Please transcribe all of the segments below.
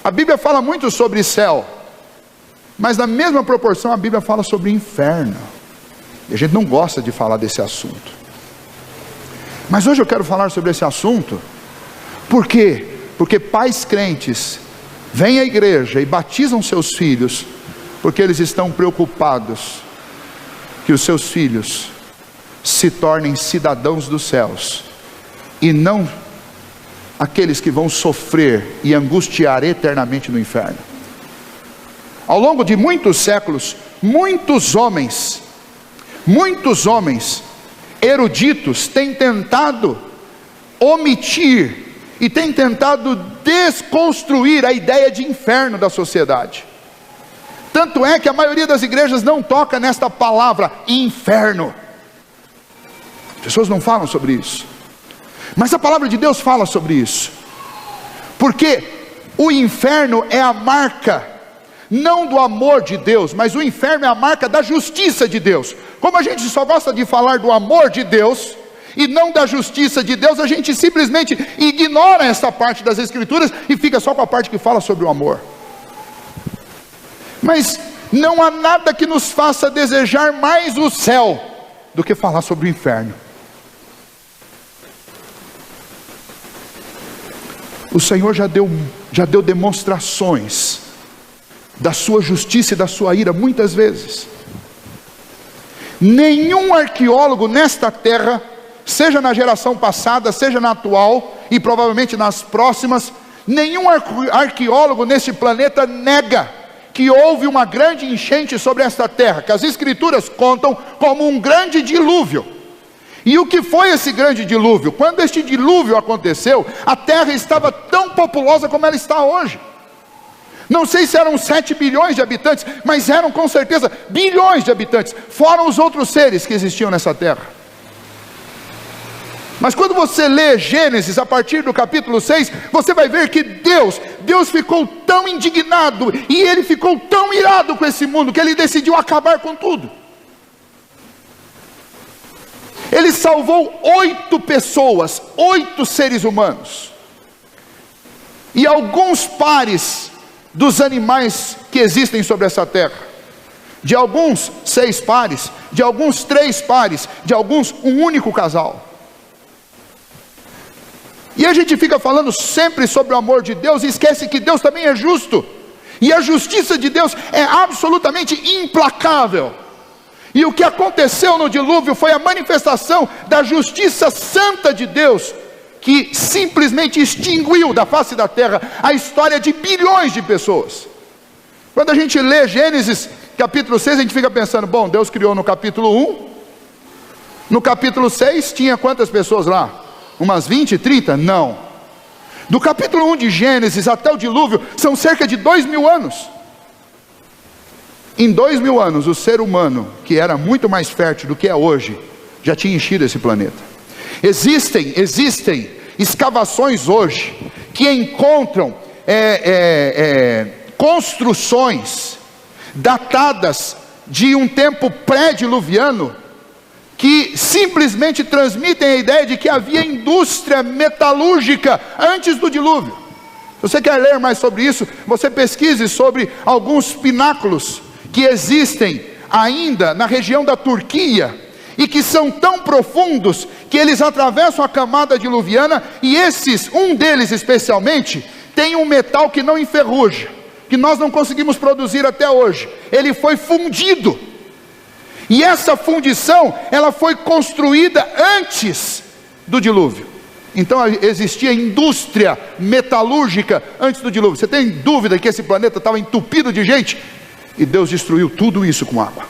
A Bíblia fala muito sobre céu, mas na mesma proporção a Bíblia fala sobre inferno. E a gente não gosta de falar desse assunto. Mas hoje eu quero falar sobre esse assunto. Por quê? Porque pais crentes vêm à igreja e batizam seus filhos, porque eles estão preocupados que os seus filhos se tornem cidadãos dos céus, e não aqueles que vão sofrer e angustiar eternamente no inferno. Ao longo de muitos séculos, muitos homens eruditos têm tentado omitir e têm tentado desconstruir a ideia de inferno da sociedade. Tanto é que a maioria das igrejas não toca nesta palavra inferno. As pessoas não falam sobre isso, mas a palavra de Deus fala sobre isso, porque o inferno é a marca, não do amor de Deus, mas o inferno é a marca da justiça de Deus. Como a gente só gosta de falar do amor de Deus e não da justiça de Deus, a gente simplesmente ignora essa parte das Escrituras e fica só com a parte que fala sobre o amor. Mas não há nada que nos faça desejar mais o céu do que falar sobre o inferno. O Senhor já deu demonstrações da sua justiça e da sua ira muitas vezes. Nenhum arqueólogo nesta terra, seja na geração passada, seja na atual e provavelmente nas próximas, nenhum arqueólogo neste planeta nega que houve uma grande enchente sobre esta terra, que as Escrituras contam como um grande dilúvio. E o que foi esse grande dilúvio? Quando este dilúvio aconteceu, a terra estava tão populosa como ela está hoje. Não sei se eram 7 bilhões de habitantes, mas eram com certeza bilhões de habitantes, fora os outros seres que existiam nessa terra. Mas quando você lê Gênesis, a partir do capítulo 6, você vai ver que Deus ficou tão indignado, e Ele ficou tão irado com esse mundo, que Ele decidiu acabar com tudo. Ele salvou 8 pessoas, 8 seres humanos, e alguns pares dos animais que existem sobre essa terra. De alguns 6 pares, de alguns 3 pares, de alguns um único casal. E a gente fica falando sempre sobre o amor de Deus e esquece que Deus também é justo, e a justiça de Deus é absolutamente implacável. E o que aconteceu no dilúvio foi a manifestação da justiça santa de Deus, que simplesmente extinguiu da face da terra a história de bilhões de pessoas. Quando a gente lê Gênesis capítulo 6, a gente fica pensando, bom, Deus criou no capítulo 1, no capítulo 6 tinha quantas pessoas lá? Umas 20, 30? Não. Do capítulo 1 de Gênesis até o dilúvio, são cerca de 2000 anos. Em 2000 anos, o ser humano, que era muito mais fértil do que é hoje, já tinha enchido esse planeta. Existem escavações hoje, que encontram construções datadas de um tempo pré-diluviano, que simplesmente transmitem a ideia de que havia indústria metalúrgica antes do dilúvio. Se você quer ler mais sobre isso, você pesquise sobre alguns pináculos que existem ainda na região da Turquia, e que são tão profundos que eles atravessam a camada diluviana, e um deles especialmente, tem um metal que não enferruja, que nós não conseguimos produzir até hoje. Ele foi fundido. E essa fundição, ela foi construída antes do dilúvio. Então existia indústria metalúrgica antes do dilúvio. Você tem dúvida que esse planeta estava entupido de gente? E Deus destruiu tudo isso com água.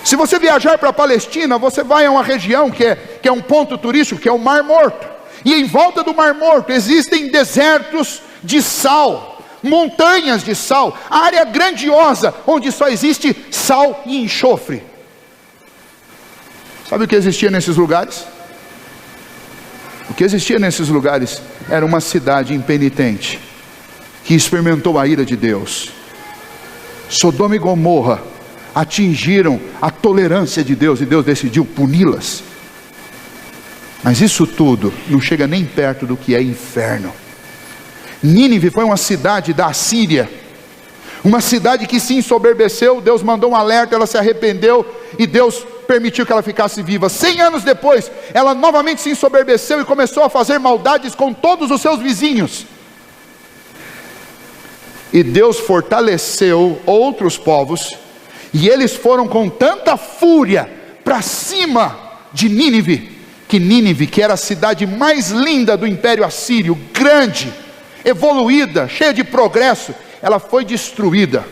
Se você viajar para a Palestina, você vai a uma região que é um ponto turístico, que é o Mar Morto. E em volta do Mar Morto existem desertos de sal, montanhas de sal, área grandiosa, onde só existe sal e enxofre. Sabe o que existia nesses lugares? O que existia nesses lugares era uma cidade impenitente, que experimentou a ira de Deus. Sodoma e Gomorra atingiram a tolerância de Deus, e Deus decidiu puni-las. Mas isso tudo não chega nem perto do que é inferno. Nínive foi uma cidade da Assíria, uma cidade que se ensoberbeceu. Deus mandou um alerta, ela se arrependeu e Deus permitiu que ela ficasse viva. 100 anos depois, ela novamente se ensoberbeceu e começou a fazer maldades com todos os seus vizinhos. E Deus fortaleceu outros povos, e eles foram com tanta fúria para cima de Nínive, que era a cidade mais linda do Império Assírio, grande, evoluída, cheia de progresso, ela foi destruída.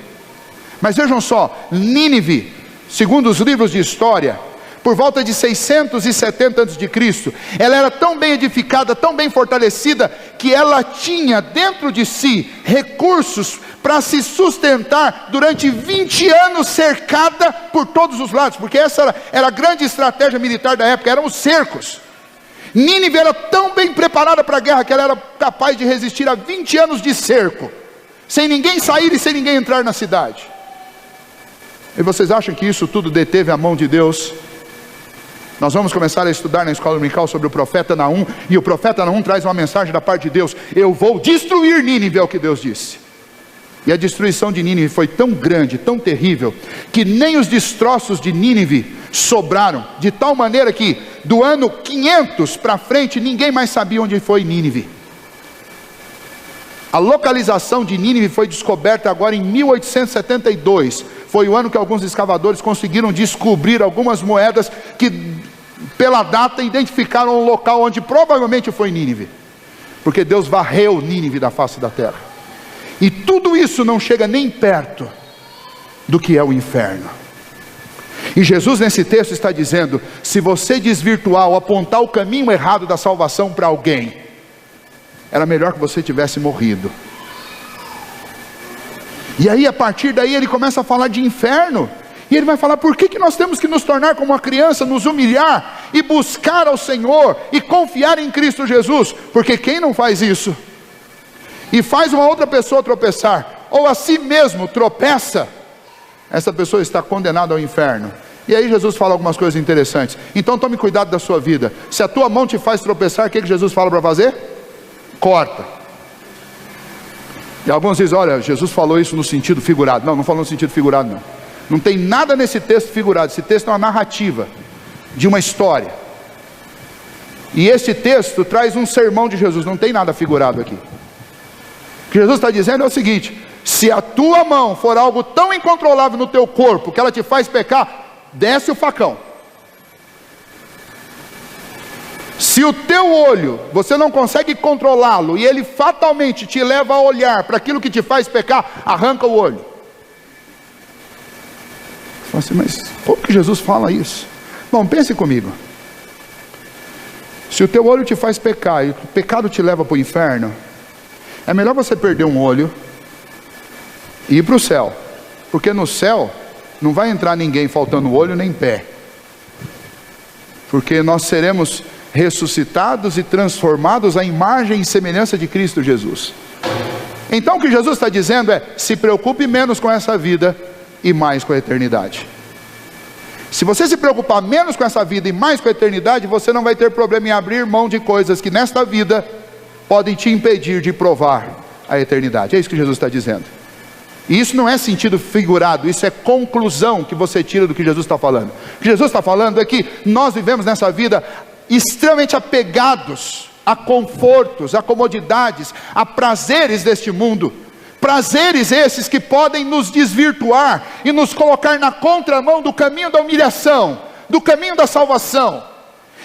Mas vejam só, Nínive, segundo os livros de história, por volta de 670 a.C., ela era tão bem edificada, tão bem fortalecida, que ela tinha dentro de si recursos para se sustentar durante 20 anos, cercada por todos os lados, porque essa era a grande estratégia militar da época, eram os cercos. Nínive era tão bem preparada para a guerra, que ela era capaz de resistir a 20 anos de cerco, sem ninguém sair e sem ninguém entrar na cidade. E vocês acham que isso tudo deteve a mão de Deus? Nós vamos começar a estudar na escola dominical sobre o profeta Naum, e o profeta Naum traz uma mensagem da parte de Deus: eu vou destruir Nínive, é o que Deus disse. E a destruição de Nínive foi tão grande, tão terrível, que nem os destroços de Nínive sobraram, de tal maneira que do ano 500 para frente ninguém mais sabia onde foi Nínive. A localização de Nínive foi descoberta agora em 1872, foi o ano que alguns escavadores conseguiram descobrir algumas moedas que pela data identificaram o local onde provavelmente foi Nínive, porque Deus varreu Nínive da face da terra. E tudo isso não chega nem perto do que é o inferno. E Jesus nesse texto está dizendo: se você desvirtuar ou apontar o caminho errado da salvação para alguém, era melhor que você tivesse morrido. E aí a partir daí ele começa a falar de inferno, e ele vai falar por que nós temos que nos tornar como uma criança, nos humilhar e buscar ao Senhor e confiar em Cristo Jesus, porque quem não faz isso e faz uma outra pessoa tropeçar, ou a si mesmo tropeça, essa pessoa está condenada ao inferno. E aí Jesus fala algumas coisas interessantes. Então tome cuidado da sua vida. Se a tua mão te faz tropeçar, o que Jesus fala para fazer? Corta. E alguns dizem: olha, Jesus falou isso no sentido figurado. Não, não falou no sentido figurado não. Não tem nada nesse texto figurado. Esse texto é uma narrativa de uma história. E esse texto traz um sermão de Jesus. Não tem nada figurado aqui. O que Jesus está dizendo é o seguinte: se a tua mão for algo tão incontrolável no teu corpo que ela te faz pecar, desce o facão. Se o teu olho, você não consegue controlá-lo, e ele fatalmente te leva a olhar para aquilo que te faz pecar, arranca o olho. Você fala assim: mas como que Jesus fala isso? Bom, pense comigo. Se o teu olho te faz pecar, e o pecado te leva para o inferno, é melhor você perder um olho e ir para o céu, porque no céu não vai entrar ninguém faltando olho nem pé, porque nós seremos ressuscitados e transformados à imagem e semelhança de Cristo Jesus. Então o que Jesus está dizendo é: se preocupe menos com essa vida e mais com a eternidade. Se você se preocupar menos com essa vida e mais com a eternidade, você não vai ter problema em abrir mão de coisas que nesta vida podem te impedir de provar a eternidade. É isso que Jesus está dizendo. E isso não é sentido figurado, isso é conclusão que você tira do que Jesus está falando. O que Jesus está falando é que nós vivemos nessa vida extremamente apegados a confortos, a comodidades, a prazeres deste mundo. Prazeres esses que podem nos desvirtuar e nos colocar na contramão do caminho da humilhação, do caminho da salvação.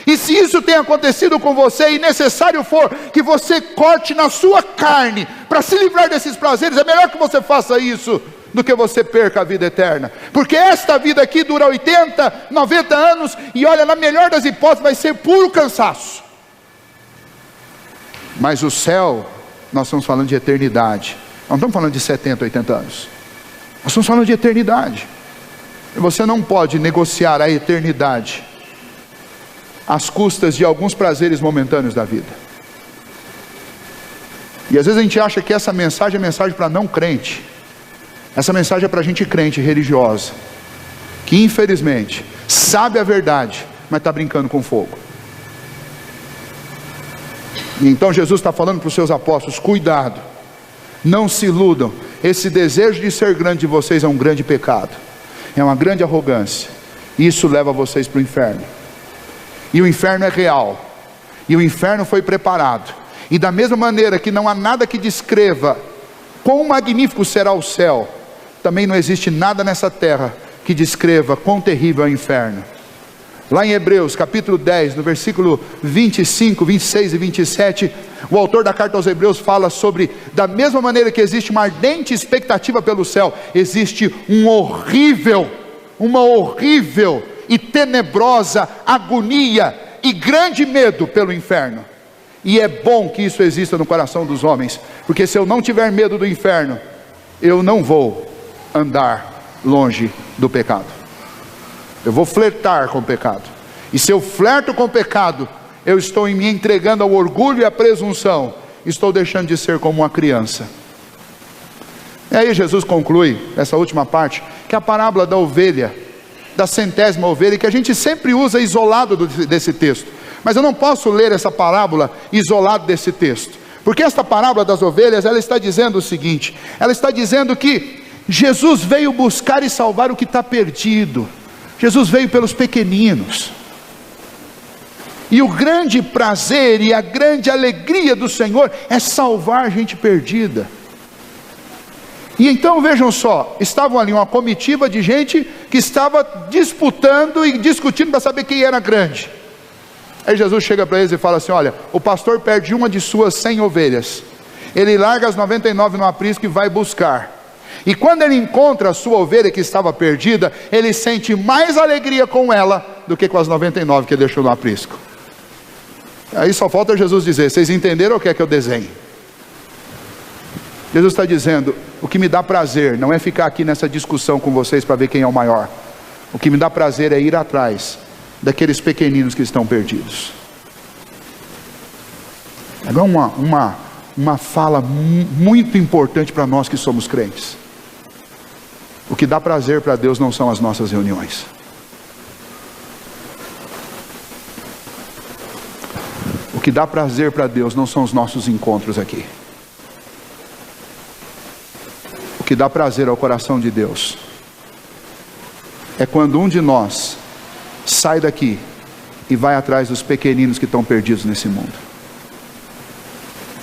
E se isso tem acontecido com você, e necessário for que você corte na sua carne para se livrar desses prazeres, é melhor que você faça isso do que você perca a vida eterna. Porque esta vida aqui dura 80, 90 anos, e olha, na melhor das hipóteses vai ser puro cansaço. Mas o céu, nós estamos falando de eternidade. Não estamos falando de 70, 80 anos. Nós estamos falando de eternidade. E você não pode negociar a eternidade às custas de alguns prazeres momentâneos da vida. E às vezes a gente acha que essa mensagem é mensagem para não crente. Essa mensagem é para gente crente, religiosa, que infelizmente sabe a verdade, mas está brincando com fogo. E então Jesus está falando para os seus apóstolos: cuidado, Não se iludam, esse desejo de ser grande de vocês é um grande pecado, é uma grande arrogância, e isso leva vocês para o inferno. E o inferno é real, e o inferno foi preparado, e da mesma maneira que não há nada que descreva quão magnífico será o céu, também não existe nada nessa terra que descreva quão terrível é o inferno. Lá em Hebreus capítulo 10, no versículo 25, 26 e 27, o autor da carta aos Hebreus fala sobre, da mesma maneira que existe uma ardente expectativa pelo céu, existe uma horrível e tenebrosa agonia e grande medo pelo inferno. E é bom que isso exista no coração dos homens, porque se eu não tiver medo do inferno, eu não vou andar longe do pecado. Eu vou flertar com o pecado, e se eu flerto com o pecado, eu estou me entregando ao orgulho e à presunção, estou deixando de ser como uma criança. E aí Jesus conclui, essa última parte, que a parábola da ovelha, da centésima ovelha, que a gente sempre usa isolado desse texto, mas eu não posso ler essa parábola isolado desse texto, porque esta parábola das ovelhas, ela está dizendo o seguinte, ela está dizendo que Jesus veio buscar e salvar o que está perdido. Jesus veio pelos pequeninos, e o grande prazer e a grande alegria do Senhor é salvar a gente perdida. E então vejam só, estavam ali uma comitiva de gente que estava disputando e discutindo para saber quem era grande. Aí Jesus chega para eles e fala assim: olha, o pastor perde uma de suas 100 ovelhas, ele larga as 99 no aprisco e vai buscar. E quando ele encontra a sua ovelha que estava perdida, ele sente mais alegria com ela do que com as 99 que ele deixou no aprisco. Aí só falta Jesus dizer: vocês entenderam o que é que eu desenho? Jesus está dizendo: o que me dá prazer não é ficar aqui nessa discussão com vocês para ver quem é o maior. O que me dá prazer é ir atrás daqueles pequeninos que estão perdidos. É uma fala muito importante para nós que somos crentes. O que dá prazer para Deus não são as nossas reuniões. O que dá prazer para Deus não são os nossos encontros aqui. O que dá prazer ao coração de Deus é quando um de nós sai daqui e vai atrás dos pequeninos que estão perdidos nesse mundo.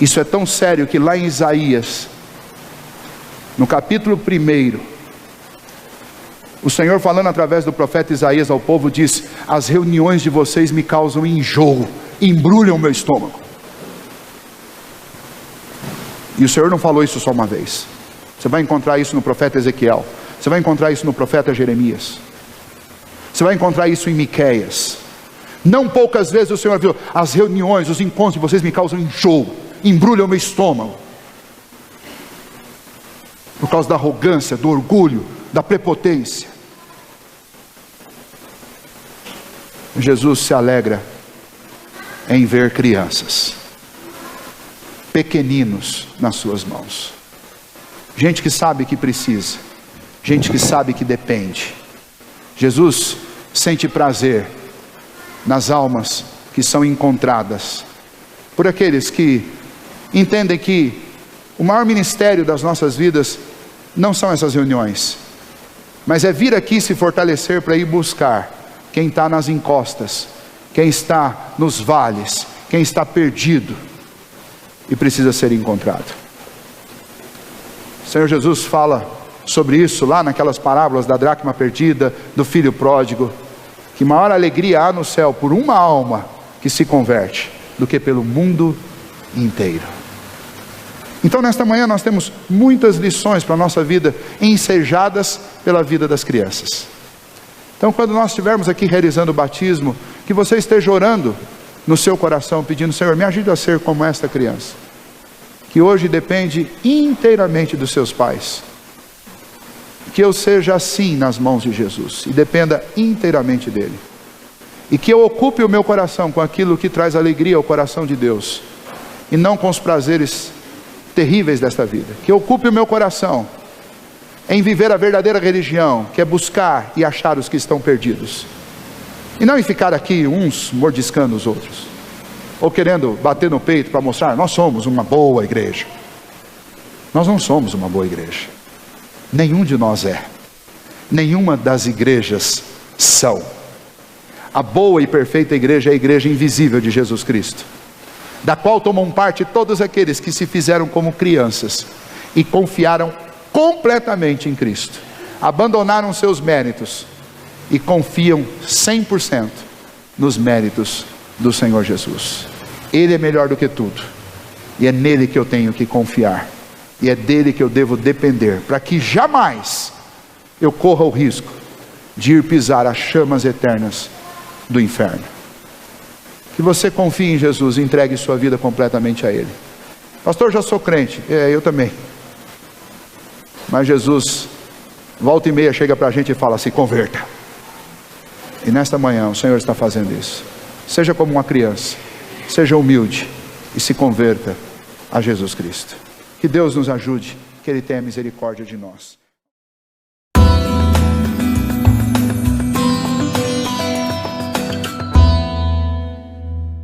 Isso é tão sério que lá em Isaías, no capítulo 1, o Senhor falando através do profeta Isaías ao povo diz: as reuniões de vocês me causam enjoo, embrulham o meu estômago. E o Senhor não falou isso só uma vez. Você vai encontrar isso no profeta Ezequiel, você vai encontrar isso no profeta Jeremias, você vai encontrar isso em Miqueias. Não poucas vezes o Senhor viu: as reuniões, os encontros de vocês me causam enjoo, embrulham o meu estômago, por causa da arrogância, do orgulho, da prepotência. Jesus se alegra em ver crianças, pequeninos nas suas mãos, gente que sabe que precisa, gente que sabe que depende. Jesus sente prazer nas almas que são encontradas por aqueles que entendem que o maior ministério das nossas vidas não são essas reuniões, mas é vir aqui se fortalecer para ir buscar quem está nas encostas, quem está nos vales, quem está perdido e precisa ser encontrado. O Senhor Jesus fala sobre isso lá naquelas parábolas da dracma perdida, do filho pródigo, que maior alegria há no céu por uma alma que se converte do que pelo mundo inteiro. Então nesta manhã nós temos muitas lições para a nossa vida, ensejadas pela vida das crianças. Então quando nós estivermos aqui realizando o batismo, que você esteja orando no seu coração, pedindo: Senhor, me ajude a ser como esta criança, que hoje depende inteiramente dos seus pais. Que eu seja assim nas mãos de Jesus, e dependa inteiramente dele. E que eu ocupe o meu coração com aquilo que traz alegria ao coração de Deus, e não com os prazeres terríveis desta vida. Que eu ocupe o meu coração em viver a verdadeira religião, que é buscar e achar os que estão perdidos, e não em ficar aqui uns mordiscando os outros, ou querendo bater no peito para mostrar: nós somos uma boa igreja. Nós não somos uma boa igreja. Nenhum de nós é. Nenhuma das igrejas são. A boa e perfeita igreja é a igreja invisível de Jesus Cristo, da qual tomam parte todos aqueles que se fizeram como crianças e confiaram completamente em Cristo, abandonaram seus méritos e confiam 100% nos méritos do Senhor Jesus. Ele é melhor do que tudo, e é nele que eu tenho que confiar, e é dele que eu devo depender, para que jamais eu corra o risco de ir pisar as chamas eternas do inferno. Que você confie em Jesus e entregue sua vida completamente a Ele. Pastor, já sou crente. Eu também. Mas Jesus, volta e meia, chega para a gente e fala: se converta. E nesta manhã o Senhor está fazendo isso. Seja como uma criança, seja humilde e se converta a Jesus Cristo. Que Deus nos ajude, que Ele tenha misericórdia de nós.